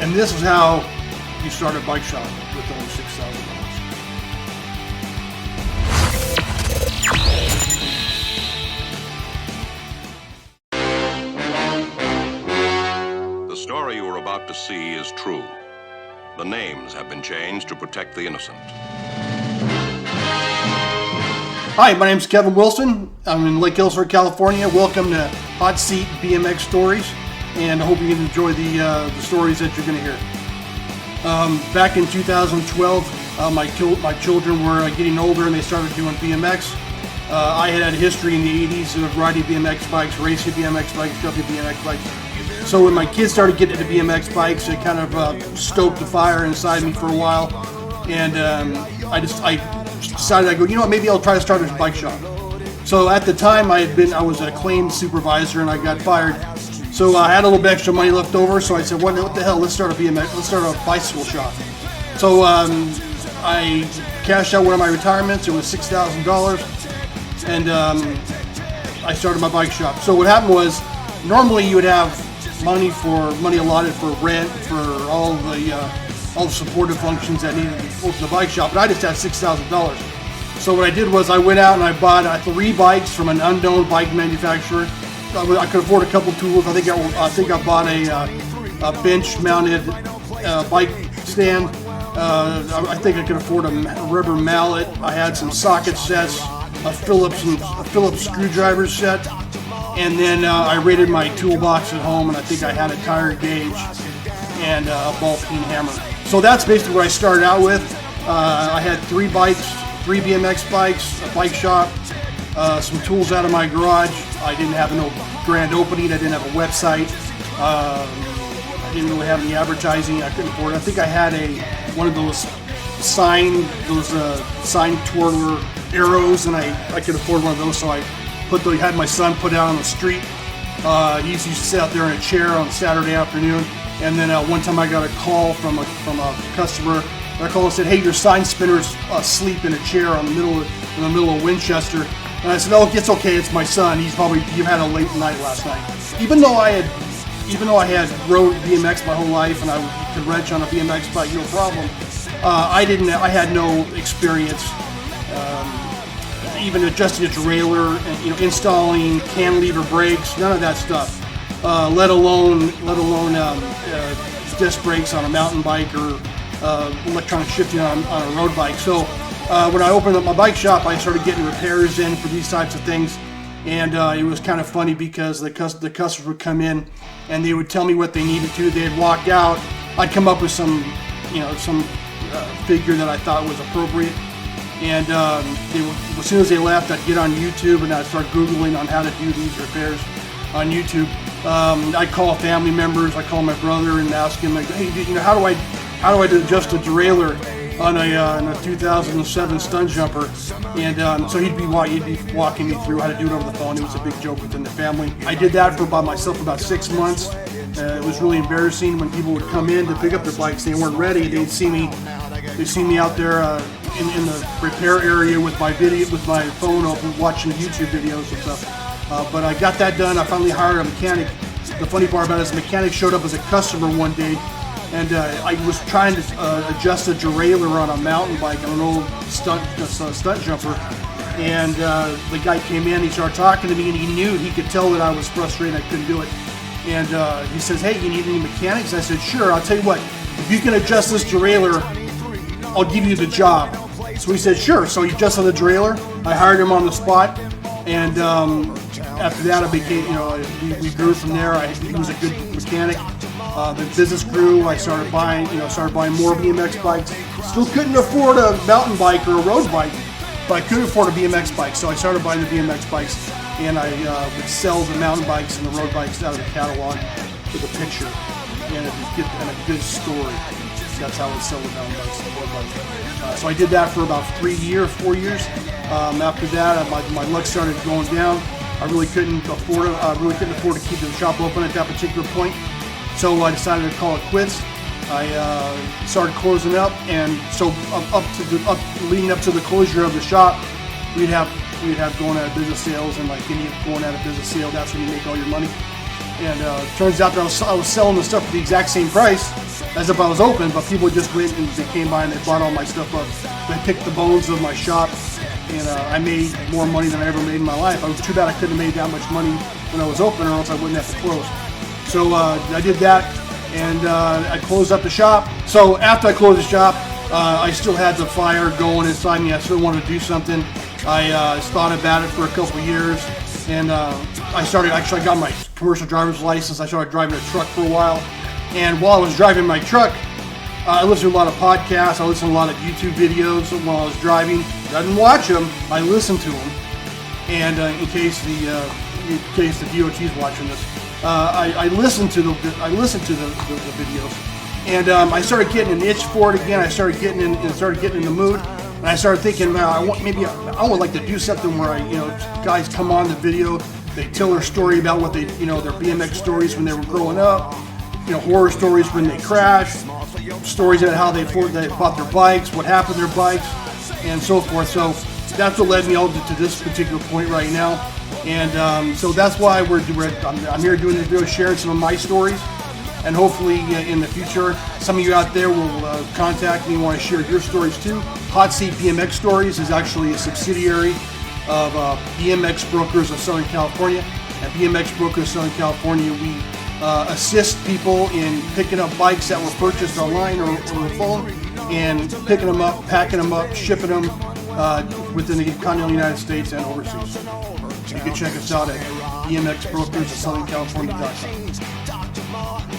And this is how you start a bike shop with only $6,000. The story you are about to see is true. The names have been changed to protect the innocent. Hi, my name is Kevin Wilson. I'm in Lake Hillsford, California. Welcome to Hot Seat BMX Stories, and I hope you can enjoy the stories that you're going to hear. Back in 2012, my children were getting older and they started doing BMX. I had a history in the 80s of riding BMX bikes, racing BMX bikes, jumping BMX bikes. So when my kids started getting into BMX bikes, it kind of stoked the fire inside me for a while, and I decided, maybe I'll try to start a bike shop. So at the time I was a claims supervisor and I got fired. So I had a little bit extra money left over, so I said, what the hell, let's start a bicycle shop. So I cashed out one of my retirements. It was $6,000, and I started my bike shop. So what happened was, normally you would have money allotted for rent, for all the supportive functions that needed to be open the bike shop, but I just had $6,000. So what I did was I went out and I bought 3 bikes from an unknown bike manufacturer. I could afford a couple tools. I think I bought a bench-mounted bike stand. I think I could afford a rubber mallet. I had some socket sets, a Phillips screwdriver set, and then I raided my toolbox at home, and I think I had a tire gauge and a ball-peen hammer. So that's basically what I started out with. I had 3 bikes, 3 BMX bikes, a bike shop, some tools out of my garage. I didn't have no grand opening. I didn't have a website. I didn't really have any advertising. I couldn't afford it. I think I had one of those sign twirler arrows, and I could afford one of those. So I had my son put out on the street. He used to sit out there in a chair on Saturday afternoon. And then one time I got a call from a customer. I called and said, "Hey, your sign spinner's asleep in a chair in the middle of Winchester." And I said, "Oh, it's okay. It's my son. You had a late night last night." Even though I had rode BMX my whole life and I could wrench on a BMX bike, no problem. I had no experience, even adjusting a derailleur and installing cantilever brakes. None of that stuff. Let alone disc brakes on a mountain bike or electronic shifting on a road bike. So when I opened up my bike shop, I started getting repairs in for these types of things, and it was kind of funny because the customers would come in and they would tell me what they needed to. They'd walk out. I'd come up with some figure that I thought was appropriate, and as soon as they left, I'd get on YouTube and I'd start Googling on how to do these repairs on YouTube. I'd call family members. I call my brother and ask him, like, "Hey, how do I adjust a derailleur on a 2007 stunt jumper?" And so he'd be walking me through how to do it over the phone. It was a big joke within the family. I did that for about 6 months. It was really embarrassing when people would come in to pick up their bikes. They weren't ready. They'd see me out there in the repair area with my phone open, watching YouTube videos and stuff. But I got that done. I finally hired a mechanic. The funny part about it is the mechanic showed up as a customer one day, and I was trying to adjust a derailleur on a mountain bike on an old stunt jumper. And the guy came in, he started talking to me, and he could tell that I was frustrated, I couldn't do it. And he says, "Hey, you need any mechanics?" I said, "Sure, I'll tell you what, if you can adjust this derailleur, I'll give you the job." So he said, "Sure." So he adjusted the derailleur. I hired him on the spot, and after that, I became, we grew from there. He was a good mechanic. The business grew. I started buying more BMX bikes. Still couldn't afford a mountain bike or a road bike, but I could afford a BMX bike. So I started buying the BMX bikes, and I would sell the mountain bikes and the road bikes out of the catalog with a picture and a good story. That's how I would sell the mountain bikes and the road bikes. So I did that for about 4 years. After that, my luck started going down. I really couldn't afford to keep the shop open at that particular point. So I decided to call it quits. I started closing up, and so leading up to the closure of the shop, we'd have going out of business sales, and like any going out of business sale, that's when you make all your money. And turns out that I was selling the stuff at the exact same price, as if I was open, but people just went and they came by and they bought all my stuff up. They picked the bones of my shop, and I made more money than I ever made in my life. It was too bad I couldn't have made that much money when I was open, or else I wouldn't have to close. So I did that, and I closed up the shop. So after I closed the shop, I still had the fire going inside me. I still wanted to do something. I thought about it for a couple of years, and I got my commercial driver's license. I started driving a truck for a while, and while I was driving my truck, I listened to a lot of podcasts. I listened to a lot of YouTube videos while I was driving. I didn't watch them. I listened to them, and in case the DOT's watching this, I listened to the videos. And I started getting an itch for it again. I started getting in the mood, and I started thinking, man, I would like to do something where guys come on the video, they tell their story about what their BMX stories when they were growing up, horror stories when they crashed, stories about how they bought their bikes, what happened to their bikes, and so forth. So that's what led me all to this particular point right now, and so that's why I'm here doing this video, sharing some of my stories. And hopefully in the future, some of you out there will contact me and want to share your stories too. Hot Seat BMX Stories is actually a subsidiary of BMX Brokers of Southern California. At BMX Brokers of Southern California, we assist people in picking up bikes that were purchased online or the phone, and picking them up, packing them up, shipping them within the continental United States and overseas. You can check us out at bmxbrokers of Southern California.com.